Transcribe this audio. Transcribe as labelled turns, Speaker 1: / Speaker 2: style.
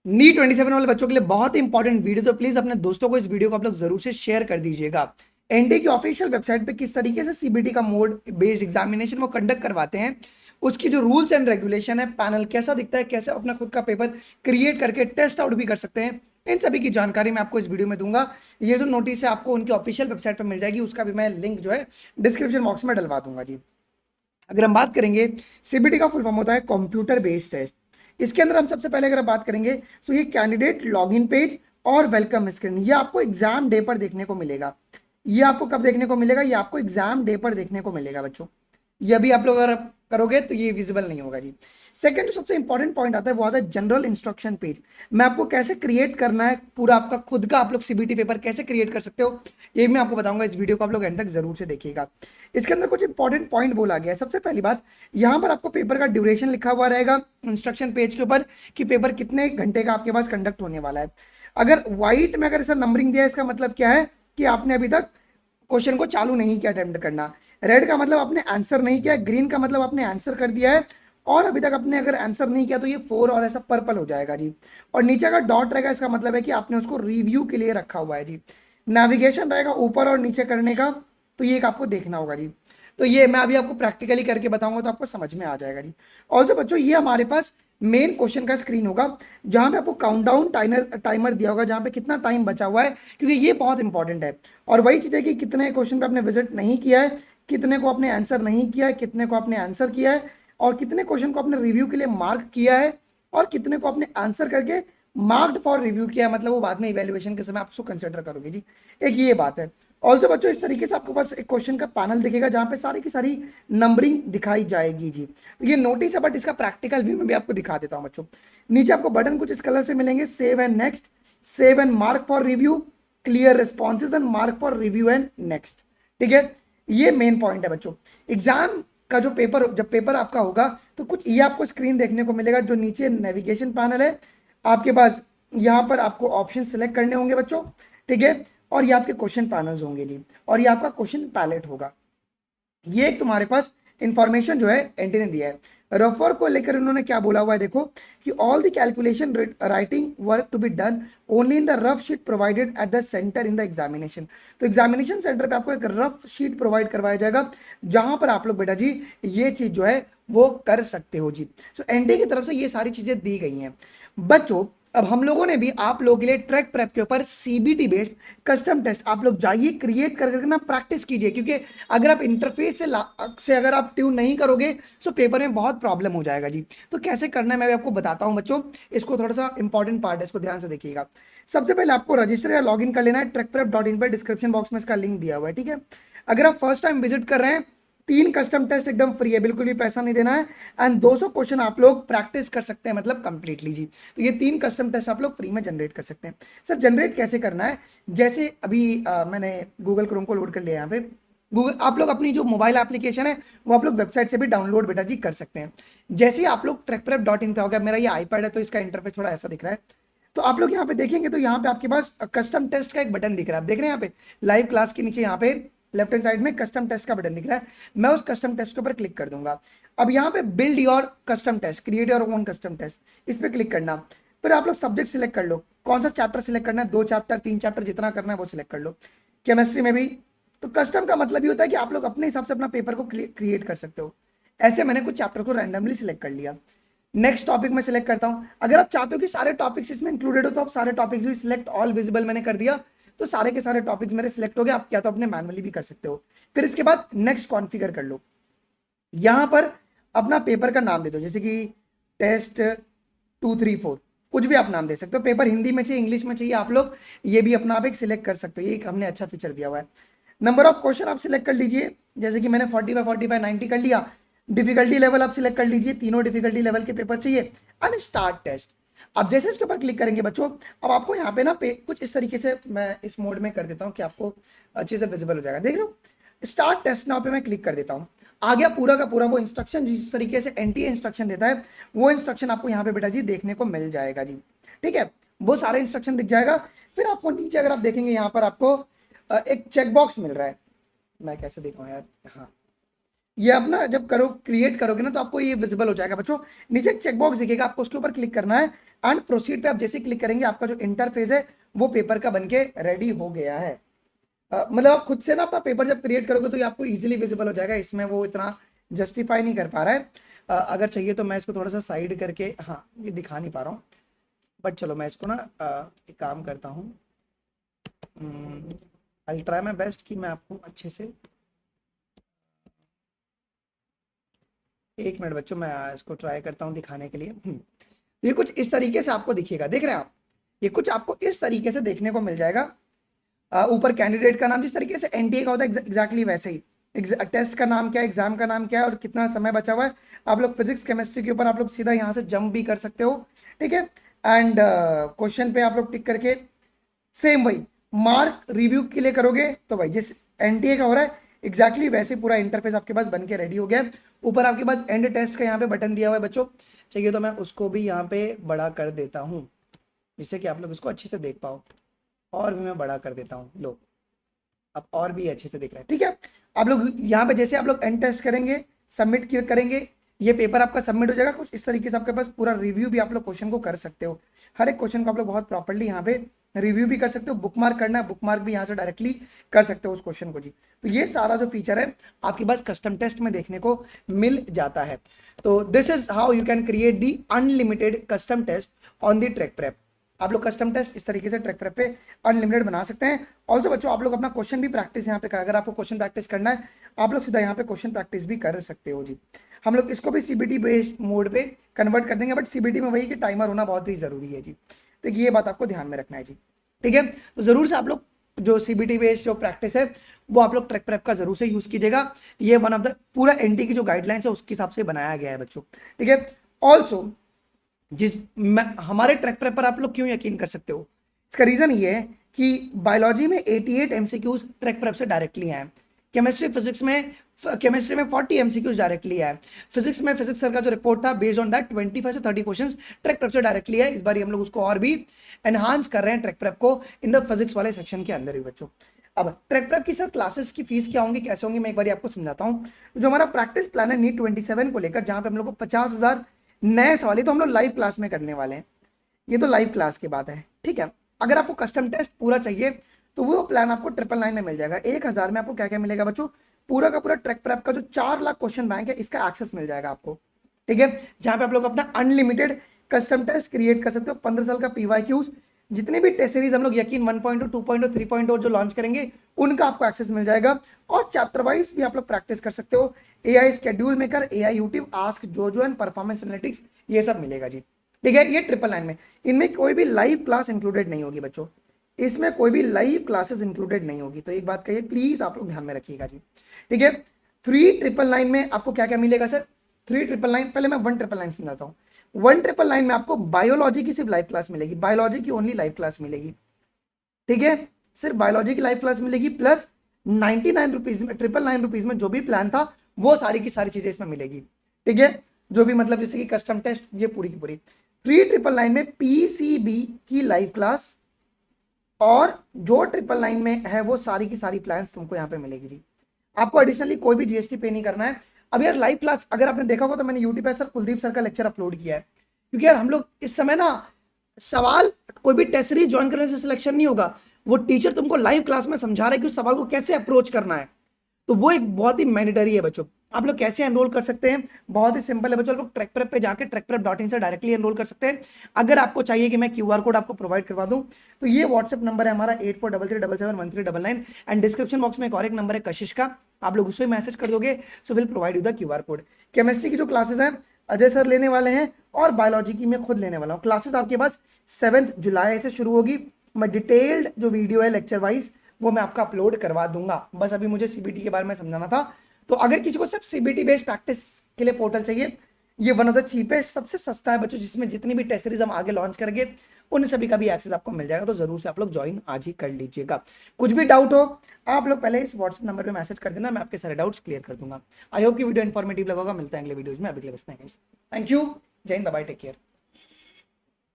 Speaker 1: NEET 27 वाले बच्चों के लिए बहुत ही इंपॉर्टेंट वीडियो, तो प्लीज अपने दोस्तों को इस वीडियो को आप लोग जरूर से शेयर कर दीजिएगा। एनडीए की ऑफिशियल वेबसाइट पे किस तरीके से सीबीटी का मोड बेस्ड एग्जामिनेशन वो कंडक्ट करवाते हैं, उसकी जो रूल्स एंड रेगुलेशन है, पैनल कैसा दिखता है, कैसे अपना खुद का पेपर क्रिएट करके टेस्ट आउट भी कर सकते हैं, इन सभी की जानकारी मैं आपको इस वीडियो में दूंगा। ये जो नोटिस है आपको उनकी ऑफिशियल वेबसाइट पर मिल जाएगी, उसका भी मैं लिंक जो है डिस्क्रिप्शन बॉक्स में डलवा दूंगा जी। अगर हम बात करेंगे, सीबीटी का फुल फॉर्म होता है कंप्यूटर बेस्ड टेस्ट। इसके अंदर हम सबसे पहले अगर बात करेंगे तो ये कैंडिडेट लॉगिन पेज और वेलकम स्क्रीन ये आपको एग्जाम डे पर देखने को मिलेगा। ये आपको कब देखने को मिलेगा? ये आपको एग्जाम डे पर देखने को मिलेगा बच्चों। ये भी आप लोग अगर करोगे तो ये विजिबल नहीं होगा जी। सेकंड जो सबसे इंपॉर्टेंट पॉइंट आता है वो आता है जनरल इंस्ट्रक्शन पेज। मैं आपको कैसे क्रिएट करना है पूरा आपका खुद का आप लोग सीबीटी पेपर कैसे क्रिएट कर सकते हो, ये मैं आपको बताऊंगा। इस वीडियो को आप लोग एंड तक जरूर से देखिएगा। इसके अंदर कुछ इंपॉर्टेंट पॉइंट बोला गया है। सबसे पहली बात, यहाँ पर आपको पेपर का ड्यूरेशन लिखा हुआ रहेगा इंस्ट्रक्शन पेज के ऊपर कि पेपर कितने घंटे का आपके पास कंडक्ट होने वाला है। अगर व्हाइट में अगर ऐसा नंबरिंग दिया है, इसका मतलब क्या है कि आपने अभी तक क्वेश्चन को चालू नहीं किया अटेम्प्ट करना। रेड का मतलब आपने आंसर नहीं किया, ग्रीन का मतलब आपने आंसर कर दिया है और अभी तक आपने अगर आंसर नहीं किया तो ये 4 और ऐसा पर्पल हो जाएगा जी। और नीचे का डॉट रहेगा, इसका मतलब है कि आपने उसको रिव्यू के लिए रखा हुआ है जी। नेविगेशन रहेगा ऊपर और नीचे करने का, तो ये एक आपको देखना होगा जी। तो ये मैं अभी आपको प्रैक्टिकली करके बताऊंगा तो आपको समझ में आ जाएगा जी। और जो बच्चों, ये हमारे पास मेन क्वेश्चन का स्क्रीन होगा जहां पे आपको काउंटडाउन टाइमर दिया होगा जहां पे कितना टाइम बचा हुआ है, क्योंकि ये बहुत इंपॉर्टेंट है। और वही चीज़ है कि कितने क्वेश्चन पे आपने विजिट नहीं किया है, कितने को आपने आंसर नहीं किया है, कितने को आपने आंसर किया है, और कितने क्वेश्चन को आपने रिव्यू के लिए मार्क किया है, और कितने को आपने आंसर करके मार्क्ड फॉर रिव्यू किया है, मतलब वो बाद में इवेल्युएशन के समय आप उसको कंसिडर करोगे जी। एक ये बात है। ऑल्सो बच्चों, इस तरीके से आपके पास एक क्वेश्चन का पैनल दिखेगा जहां पे सारी की सारी नंबरिंग दिखाई जाएगी जी। तो ये नोटिस है, बट इसका प्रैक्टिकल व्यू में भी आपको दिखा देता हूं बच्चों। नीचे आपको बटन कुछ इस कलर से मिलेंगे, save and next, save and mark for review, clear responses and mark for review and next. ठीक है, ये मेन पॉइंट है बच्चों। एग्जाम का जो पेपर, जब पेपर आपका होगा तो कुछ ये आपको स्क्रीन देखने को मिलेगा। जो नीचे नेविगेशन पैनल है आपके पास, यहाँ पर आपको ऑप्शन सेलेक्ट करने होंगे बच्चों। ठीक है, और ये आपके क्वेश्चन पैनल्स होंगे जी, और ये आपका क्वेश्चन पैलेट होगा। ये एक तुम्हारे पास इंफॉर्मेशन जो है एंटी ने दिया है। रफर को लेकर उन्होंने क्या बोला हुआ है देखो, कि all the calculation writing work to be done only in the rough sheet provided at the centre in the examination. तो एग्जामिनेशन सेंटर पे आपको एक रफ शीट प्रोवाइड करवाया जाएगा जहां पर आप लोग बेटा जी ये चीज जो है वो कर सकते हो जी। सो एनडीए की तरफ से ये सारी चीजें दी गई हैं बच्चों। अब हम लोगों ने भी आप लोगों के लिए ट्रैक प्रेप के ऊपर सीबीटी बेस्ड कस्टम टेस्ट आप लोग जाइए क्रिएट कर करके ना प्रैक्टिस कीजिए, क्योंकि अगर आप इंटरफेस से अगर आप ट्यून नहीं करोगे तो पेपर में बहुत प्रॉब्लम हो जाएगा जी। तो कैसे करना है मैं भी आपको बताता हूं बच्चों। इसको थोड़ा सा इंपॉर्टेंट पार्ट है, इसको ध्यान से देखिएगा। सबसे पहले आपको रजिस्टर या लॉगिन कर लेना है ट्रैकप्रेप.in पर, डिस्क्रिप्शन बॉक्स में इसका लिंक दिया हुआ है। ठीक है, अगर आप फर्स्ट टाइम विजिट कर रहे हैं, 3 कस्टम टेस्ट एकदम फ्री है, बिल्कुल भी पैसा नहीं देना है। एंड 200 क्वेश्चन आप लोग प्रैक्टिस कर सकते हैं, मतलब कंप्लीटली जी। तो ये 3 कस्टम टेस्ट आप लोग फ्री में जनरेट कर सकते हैं। सर जनरेट कैसे करना है? जैसे अभी मैंने गूगल क्रोम को लोड कर लिया यहाँ पे। गूगल आप लोग अपनी जो मोबाइल एप्लीकेशन है वो आप लोग वेबसाइट से भी डाउनलोड बेटा जी कर सकते हैं। जैसे ही आप लोग ट्रैकप्रेप.in पे हो गया, मेरा ये आईपैड है तो इसका इंटरफेस थोड़ा ऐसा दिख रहा है। तो आप लोग यहाँ पे देखेंगे तो यहाँ पे आपके पास कस्टम टेस्ट का एक बटन दिख रहा है, आप देख रहे हैं यहाँ पे लाइव क्लास के नीचे यहाँ पे लेफ्ट हैंड साइड में कस्टम टेस्ट का बटन दिख रहा है। मैं उस कस्टम टेस्ट के ऊपर क्लिक कर दूंगा। अब यहाँ पे build your custom test, create your own custom test, इस पर क्लिक करना। फिर आप लोग सब्जेक्ट सिलेक्ट कर लो, कौन सा चैप्टर सिलेक्ट करना है, 2 चैप्टर 3 चैप्टर जितना करना है वो सिलेक्ट कर लो। केमिस्ट्री में भी तो कस्टम का मतलब ये होता है कि आप लोग अपने हिसाब से अपना पेपर को क्रिएट कर सकते हो। ऐसे मैंने कुछ चैप्टर को रैंडमली सिलेक्ट कर लिया। नेक्स्ट टॉपिक में सिलेक्ट करता हूं। अगर आप चाहते हो कि सारे टॉपिक्स इसमें इंक्लूडेड हो तो आप सारे टॉपिक्स भी सिलेक्ट ऑल विजिबल मैंने कर दिया, तो सारे के सारे टॉपिक्स मेरे सिलेक्ट हो गए। आप क्या तो अपने मैनुअली भी कर सकते हो। फिर इसके बाद नेक्स्ट कॉन्फ़िगर कर लो। यहां पर अपना पेपर का नाम दे दो, जैसे कि टेस्ट 234, कुछ भी आप नाम दे सकते हो। पेपर हिंदी में चाहिए, इंग्लिश में चाहिए, आप लोग ये भी अपना आप एक सिलेक्ट कर सकते हो। ये एक हमने अच्छा फीचर दिया हुआ है। नंबर ऑफ क्वेश्चन आप सिलेक्ट कर लीजिए, जैसे कि मैंने 45 45 90 कर लिया। डिफिकल्टी लेवल आप सिलेक्ट कर लीजिए, तीनों डिफिकल्टी लेवल के पेपर चाहिए। And start test. अब जैसे इसके ऊपर क्लिक करेंगे बच्चों, अब आपको यहाँ पे ना कुछ इस तरीके से मैं इस मोड में कर देता हूँ कि आपको अच्छे से विजिबल हो जाएगा। देख लो, स्टार्ट टेस्ट नाउ पे मैं क्लिक कर देता हूँ। आ गया पूरा का पूरा वो इंस्ट्रक्शन जिस तरीके से एनटीए इंस्ट्रक्शन देता है, वो इंस्ट्रक्शन आपको यहाँ पे बेटा जी देखने को मिल जाएगा जी। ठीक है, वो सारे इंस्ट्रक्शन दिख जाएगा। फिर आपको नीचे अगर आप देखेंगे यहाँ पर आपको एक चेकबॉक्स मिल रहा है। मैं कैसे दिखाऊं यार, हाँ ये अपना जब करो क्रिएट करोगे ना तो आपको ये विजिबल हो जाएगा बच्चों। नीचे एक चेकबॉक्स दिखेगा, आपको उसके ऊपर क्लिक करना है एंड प्रोसीड पे आप जैसे क्लिक करेंगे आपका जो इंटरफेस है वो पेपर का बनके रेडी हो गया है। मतलब आप खुद से ना अपना पेपर जब क्रिएट करोगे तो ये आपको इजीली विजिबल हो जाएगा, इसमें वो इतना जस्टिफाई नहीं कर पा रहा है। अगर चाहिए तो मैं इसको थोड़ा सा साइड करके, हाँ ये दिखा नहीं पा रहा हूँ, बट चलो मैं इसको ना एक काम करता हूँ, आई ट्राई माई बेस्ट कि मैं आपको अच्छे से, एक मिनट बच्चों मैं इसको ट्राई करता हूँ दिखाने के लिए। तो ये कुछ इस तरीके से आपको दिखेगा, देख रहे हैं आप, ये कुछ आपको इस तरीके से देखने को मिल जाएगा। ऊपर कैंडिडेट का नाम, जिस तरीके से एनटीए का होता है एग्जैक्टली वैसे ही, टेस्ट का नाम क्या है, एग्जाम का नाम क्या है और कितना समय बचा हुआ है। आप लोग फिजिक्स केमिस्ट्री के ऊपर आप लोग सीधा यहाँ से जंप भी कर सकते हो, ठीक है। एंड क्वेश्चन पे आप लोग टिक करके सेम वही मार्क रिव्यू के लिए करोगे तो भाई जिस एनटीए का हो रहा है एग्जैक्टली वैसे पूरा इंटरफेस आपके पास बन के रेडी हो गया है। ऊपर आपके पास एंड टेस्ट का यहाँ पे बटन दिया हुआ है बच्चों, चाहिए तो मैं उसको भी यहाँ पे बड़ा कर देता हूँ जिससे कि आप लोग उसको अच्छे से देख पाओ, और भी मैं बड़ा कर देता हूँ, लो अब और भी अच्छे से दिख रहा है, ठीक है। आप लोग यहाँ पे जैसे आप लोग एंड टेस्ट करेंगे, सबमिट करेंगे, ये पेपर आपका सबमिट हो जाएगा। कुछ इस तरीके से आपके पास पूरा रिव्यू भी आप लोग क्वेश्चन को कर सकते हो, हर एक क्वेश्चन को आप लोग बहुत प्रॉपर्ली यहाँ पे रिव्यू भी कर सकते हो। बुक मार्क करना है, बुक मार्क भी यहाँ से डायरेक्टली कर सकते हो उस क्वेश्चन को जी। तो ये सारा जो फीचर है आपके पास कस्टम टेस्ट में देखने को मिल जाता है। तो this is how you can create the unlimited custom test on the track prep. आप लोग कस्टम टेस्ट इस तरीके से ट्रैक प्रेप पे अनलिमिटेड बना सकते हैं। ऑल्सो बच्चों आप लोग अपना क्वेश्चन भी प्रैक्टिस यहाँ पे कर, अगर आपको क्वेश्चन प्रैक्टिस करना है आप लोग सीधा यहाँ पे क्वेश्चन प्रैक्टिस भी कर सकते हो जी। हम लोग इसको भी सीबीटी बेस्ड मोड पे कन्वर्ट कर देंगे, बट सीबीटी में वही कि टाइमर होना बहुत ही जरूरी है जी। तो ये बात आपको ध्यान में रखना है जी, ठीक है। तो जरूर से आप लोग जो सीबीटी बेस्ड जो प्रैक्टिस है वो आप लोग ट्रैक प्रेप का जरूर से यूज कीजिएगा। ये वन ऑफ द पूरा एनटी की जो गाइडलाइंस है उसके हिसाब से बनाया गया है बच्चों, ठीक है। ऑल्सो हमारे ट्रैक प्रेप पर आप लोग क्यों यकीन कर सकते हो, इसका रीजन ये है कि बायोलॉजी में 88 एमसीक्यूज ट्रैक प्रेप से डायरेक्टली आए, केमिस्ट्री में 40 एमसीक्यूज डायरेक्टली आए, फिजिक्स में फिजिक्स सर का जो रिपोर्ट था बेस्ड ऑन दैट 25 से 30 क्वेश्चंस ट्रैक प्रेप से डायरेक्टली है। इस बार हम लोग उसको और भी एनहांस कर रहे हैं ट्रैक प्रेप को इन द फिजिक्स वाले सेक्शन के अंदर भी बच्चों। अब ट्रैक प्रेप की सर क्लासेस की फीस क्या होंगी, कैसे होंगी, मैं एक बार आपको समझाता हूँ। जो हमारा प्रैक्टिस प्लान है नीट 27 को लेकर, जहां पे हम लोग को 50,000 नए सवाल, तो हम लोग लाइव क्लास में करने वाले हैं, ये तो लाइव क्लास की बात है, ठीक है। अगर आपको कस्टम टेस्ट पूरा चाहिए तो वो प्लान आपको 999 में मिल जाएगा। 1000 में आपको क्या क्या मिलेगा बच्चों, पूरा का पूरा ट्रैक प्रेप का जो 4 लाख क्वेश्चन बैंक है इसका एक्सेस मिल जाएगा आपको, ठीक है। जहां पे आप लोग अपना अनलिमिटेड कस्टम टेस्ट क्रिएट कर सकते हो। 15 साल का पीवाईक्यूज, जितने भी टेस्ट सीरीज हम लोग यकीन 1.2 2.2 3.0 जो लॉन्च करेंगे उनका आपको एक्सेस मिल जाएगा। और चैप्टर वाइज भी आप लोग प्रैक्टिस कर सकते हो। AI schedule maker, AI YouTube, ask जोजो एंड परफॉर्मेंस एनालिटिक्स, ये सब मिलेगा जी, ठीक है। ये 999 में, इनमें कोई भी लाइव क्लास इंक्लूडेड नहीं होगी बच्चों, इसमें कोई भी लाइव क्लासेस इंक्लूडेड नहीं होगी। तो एक बात कहिए प्लीज आप लोग ध्यान में रखिएगा जी, ठीक है। 3999 में आपको क्या क्या मिलेगा सर, 3999 पहले मैं 1999 समझाता हूँ। 1999 में आपको बायोलॉजी की सिर्फ लाइव क्लास मिलेगी, बायोलॉजी की ओनली लाइव क्लास मिलेगी, ठीक है। सिर्फ बायोलॉजी की लाइव क्लास मिलेगी, प्लस 99 रुपीज में, 999 रुपीज में जो भी प्लान था वो सारी की सारी चीजें इसमें मिलेगी, ठीक है। जो भी मतलब जैसे कि कस्टम टेस्ट, ये पूरी की पूरी। 3999 में पीसीबी की लाइव क्लास और जो 999 में है वो सारी की सारी प्लान्स तुमको यहाँ पे मिलेगी जी। आपको एडिशनली कोई भी जीएसटी पे नहीं करना है। अब यार लाइव क्लास अगर आपने देखा होगा तो मैंने यूट्यूब पे सर कुलदीप सर का लेक्चर अपलोड किया है, क्योंकि यार हम लोग इस समय ना सवाल कोई भी टेस्ट सीरीज ज्वाइन करने से सिलेक्शन नहीं होगा, वो टीचर तुमको लाइव क्लास में समझा रहा है कि उस सवाल को कैसे अप्रोच करना है। तो वो एक बहुत ही मैंडेटरी है बच्चों। आप लोग कैसे एनरोल कर सकते हैं, बहुत ही सिंपल है बच्चों। आप लोग ट्रैक प्रेप पे जाके ट्रैकप्रेप.in से डायरेक्टली एनरोल कर सकते हैं। अगर आपको चाहिए कि मैं क्यूआर कोड आपको प्रोवाइड करवा दूं तो ये व्हाट्सएप नंबर है हमारा 8433771399 एंड डिस्क्रिप्शन बॉक्स में एक और एक नंबर है कशिश का, आप लोग उस पर मैसेज कर दोगे, so will provide you the QR code. Chemistry की जो क्लासेस हैं अजय सर लेने वाले हैं और बायोलॉजी की मैं खुद लेने वाला हूँ। क्लासेस आपके पास 7 जुलाई से शुरू होगी। मैं डिटेल्ड जो वीडियो है लेक्चर वाइज वो मैं आपका अपलोड करवा दूंगा। बस अभी मुझे सीबीटी के बारे में समझाना था। तो अगर किसी को सिर्फ सीबीटी बेस्ड प्रैक्टिस के लिए पोर्टल चाहिए, ये वन ऑफ द चीपेस्ट, सबसे सस्ता है बच्चों, जिसमें जितनी भी टेस्ट सीरीज हम आगे लॉन्च करेंगे उन सभी का भी एक्सेस आपको मिल जाएगा। तो जरूर से आप लोग ज्वाइन आज ही कर लीजिएगा। कुछ भी डाउट हो आप लोग पहले इस व्हाट्सएप नंबर पे मैसेज कर देना, मैं आपके सारे डाउट्स क्लियर कर दूंगा। आई होप की वीडियो इन्फॉर्मेटिव लगा होगा। मिलते हैं अगले वीडियोज में, अभी के लिए बस थैंक यू, जय हिंद, बाय, टेक केयर।